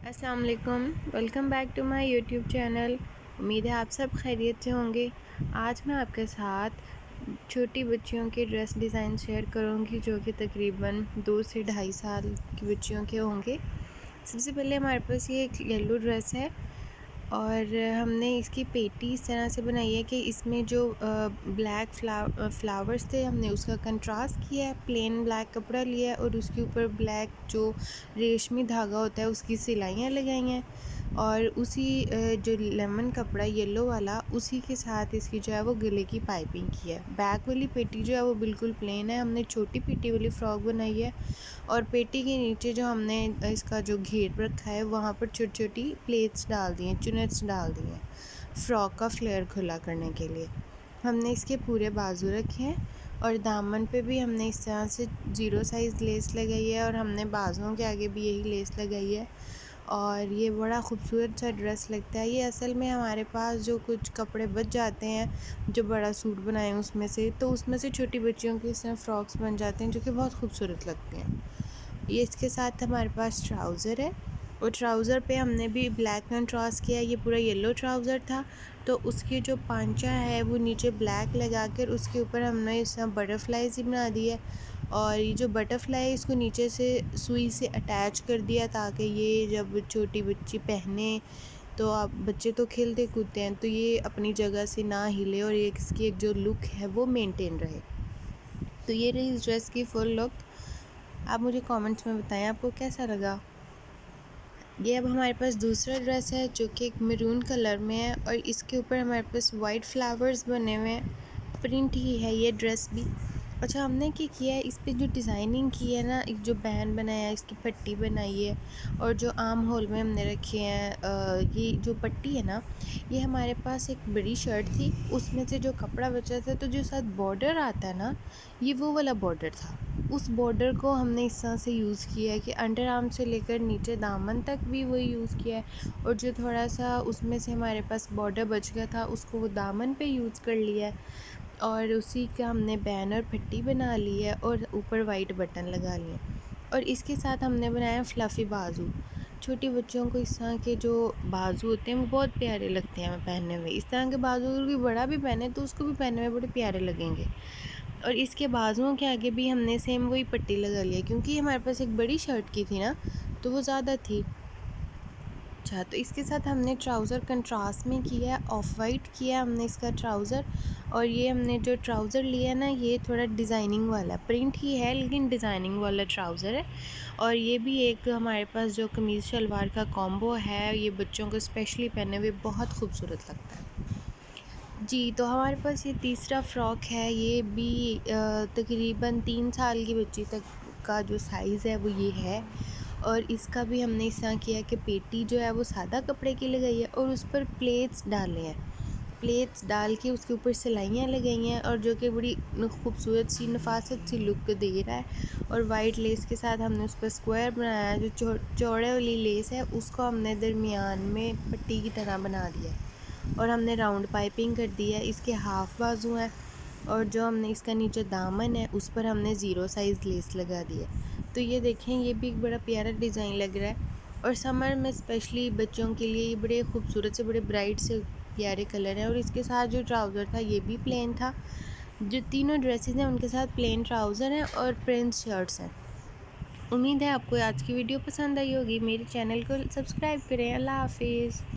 अस्सलाम वालेकुम, welcome back to my YouTube channel. उम्मीद है आप सब खैरियत से होंगे। आज मैं आपके साथ छोटी बच्चियों के ड्रेस डिज़ाइन शेयर करूंगी जो कि तकरीबन 2 से ढाई साल की बच्चियों के होंगे। सबसे पहले हमारे पास ये एक येलो ड्रेस है और हमने इसकी पेटी इस तरह से बनाई है कि इसमें जो ब्लैक फ्लावर्स थे हमने उसका कंट्रास्ट किया है। प्लेन ब्लैक कपड़ा लिया है और उसके ऊपर ब्लैक जो रेशमी धागा होता है उसकी सिलाइयाँ लगाई हैं और उसी जो लेमन कपड़ा येलो वाला उसी के साथ इसकी जो है वो गले की पाइपिंग की है। बैक वाली पेटी जो है वो बिल्कुल प्लेन है। हमने छोटी पेटी वाली फ़्रॉक बनाई है और पेटी के नीचे जो हमने इसका जो घेर रखा है वहाँ पर छोटी छोटी प्लेट्स डाल दी हैं, चुनेट्स डाल दी हैं फ़्रॉक का फ्लेयर खुला करने के लिए। हमने इसके पूरे बाजू रखे हैं और दामन पे भी हमने इस तरह से 0 साइज़ लेस लगाई है और हमने बाजुओं के आगे भी यही लेस लगाई है और ये बड़ा खूबसूरत सा ड्रेस लगता है। ये असल में हमारे पास जो कुछ कपड़े बच जाते हैं जो बड़ा सूट बनाए उसमें से, तो उसमें से छोटी बच्चियों की इस तरह फ़्रॉक्स बन जाते हैं जो कि बहुत खूबसूरत लगते हैं। ये इसके साथ हमारे पास ट्राउज़र है और ट्राउज़र पे हमने भी ब्लैक कंट्रास्ट किया है। ये पूरा येलो ट्राउज़र था तो उसकी जो पांचा है वो नीचे ब्लैक लगा कर उसके ऊपर हमने इस तरह बटरफ्लाईज ही बना दी है और ये जो बटरफ्लाई इसको नीचे से सुई से अटैच कर दिया ताकि ये जब छोटी बच्ची पहने तो आप बच्चे तो खेलते कूदते हैं तो ये अपनी जगह से ना हिले और ये इसकी एक जो लुक है वो मेंटेन रहे। तो ये रही इस ड्रेस की फुल लुक। आप मुझे कमेंट्स में बताएं आपको कैसा लगा। ये अब हमारे पास दूसरा ड्रेस है जो कि एक मैरून कलर में है और इसके ऊपर हमारे पास वाइट फ्लावर्स बने हुए हैं। प्रिंट ही है ये ड्रेस भी। अच्छा, हमने क्या किया है इस पे जो डिज़ाइनिंग की है ना, एक जो बैंड बनाया है, इसकी पट्टी बनाई है और जो आर्म होल में हमने रखे हैं ये जो पट्टी है ना, ये हमारे पास एक बड़ी शर्ट थी उसमें से जो कपड़ा बचा था तो जो साथ बॉर्डर आता है ना, ये वो वाला बॉर्डर था। उस बॉर्डर को हमने इस तरह से यूज़ किया है कि अंडर आर्म से लेकर नीचे दामन तक भी वही यूज़ किया है और जो थोड़ा सा उसमें से हमारे पास बॉर्डर बच गया था उसको वो दामन पे यूज़ कर लिया है और उसी का हमने बैनर पट्टी बना ली है और ऊपर वाइट बटन लगा लिए और इसके साथ हमने बनाया फ्लफ़ी बाजू। छोटी बच्चियों को इस तरह के जो बाजू होते हैं वो बहुत प्यारे लगते हैं पहनने में। इस तरह के बाजू अगर कोई बड़ा भी पहने तो उसको भी पहनने में बड़े प्यारे लगेंगे। और इसके बाजुओं के आगे भी हमने सेम वही पट्टी लगा लिया क्योंकि हमारे पास एक बड़ी शर्ट की थी ना तो वो ज़्यादा थी। अच्छा, तो इसके साथ हमने ट्राउज़र कंट्रास्ट में किया है, ऑफ वाइट किया है हमने इसका ट्राउज़र और ये हमने जो ट्राउज़र लिया है ना ये थोड़ा डिज़ाइनिंग वाला प्रिंट ही है लेकिन डिज़ाइनिंग वाला ट्राउज़र है और ये भी एक हमारे पास जो कमीज़ शलवार का कॉम्बो है ये बच्चों को स्पेशली पहने हुए बहुत खूबसूरत लगता है। जी, तो हमारे पास ये तीसरा फ़्रॉक है। ये भी तकरीबन 3 साल की बच्ची तक का जो साइज़ है वो ये है और इसका भी हमने इस तरह किया कि पेटी जो है वो सादा कपड़े की लगाई है और उस पर प्लेट्स डाले हैं। प्लेट्स डाल के उसके ऊपर सिलाइयाँ लगाई हैं और जो कि बड़ी खूबसूरत सी नफासत सी लुक दे रहा है और वाइट लेस के साथ हमने उस पर स्क्वायर बनाया है। जो चौड़े वाली लेस है उसको हमने दरमियान में पट्टी की तरह बना दिया है और हमने राउंड पाइपिंग कर दी है। इसके हाफ़ बाजू हैं और जो हमने इसका नीचे दामन है उस पर हमने 0 साइज़ लेस लगा दी है। तो ये देखें, ये भी एक बड़ा प्यारा डिज़ाइन लग रहा है और समर में स्पेशली बच्चों के लिए ये बड़े खूबसूरत से बड़े ब्राइट से प्यारे कलर हैं। और इसके साथ जो ट्राउज़र था ये भी प्लेन था। जो तीनों ड्रेसेस हैं उनके साथ प्लेन ट्राउज़र हैं और प्रिंट्स शर्ट्स हैं। उम्मीद है आपको आज की वीडियो पसंद आई होगी। मेरे चैनल को सब्सक्राइब करें। अल्लाह हाफिज़।